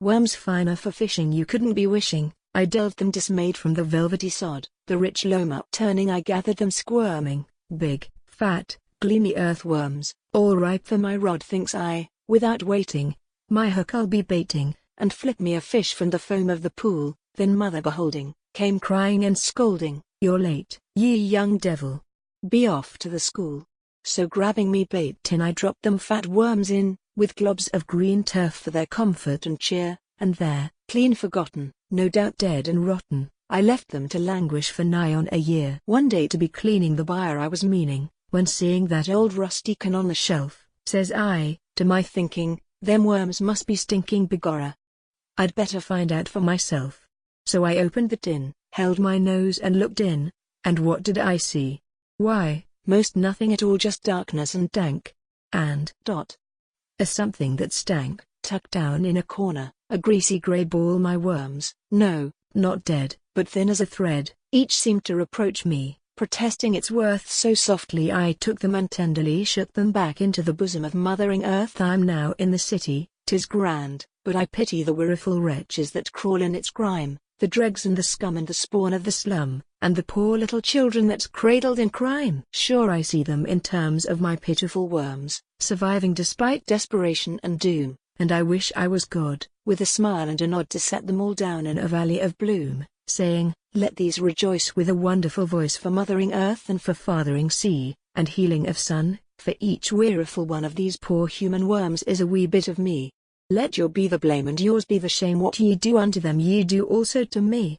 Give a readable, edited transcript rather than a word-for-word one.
Worms finer for fishing you couldn't be wishing. I delved them dismayed from the velvety sod, the rich loam upturning I gathered them squirming, big, fat, gleamy earthworms, all ripe for my rod thinks I, without waiting, my hook I'll be baiting, and flip me a fish from the foam of the pool, then mother beholding, came crying and scolding, you're late, ye young devil. Be off to the school. So grabbing me bait tin I dropped them fat worms in, with globs of green turf for their comfort and cheer, and there, clean forgotten, no doubt dead and rotten, I left them to languish for nigh on a year. One day to be cleaning the byre I was meaning, when seeing that old rusty can on the shelf, says I, to my thinking, them worms must be stinking begorra. I'd better find out for myself. So I opened the tin, held my nose and looked in, and what did I see? Why, most nothing at all, just darkness and dank. And a something that stank, tucked down in a corner, a greasy grey ball. My worms, no, not dead, but thin as a thread, each seemed to reproach me, protesting its worth. So softly I took them and tenderly shook them back into the bosom of mothering earth. I'm now in the city, 'tis grand, but I pity the weariful wretches that crawl in its grime, the dregs and the scum and the spawn of the slum, and the poor little children that's cradled in crime. Sure I see them in terms of my pitiful worms, surviving despite desperation and doom, and I wish I was God, with a smile and a nod to set them all down in a valley of bloom, saying, let these rejoice with a wonderful voice for mothering earth and for fathering sea, and healing of sun, for each weariful one of these poor human worms is a wee bit of me. Let your be the blame and yours be the shame, what ye do unto them ye do also to me.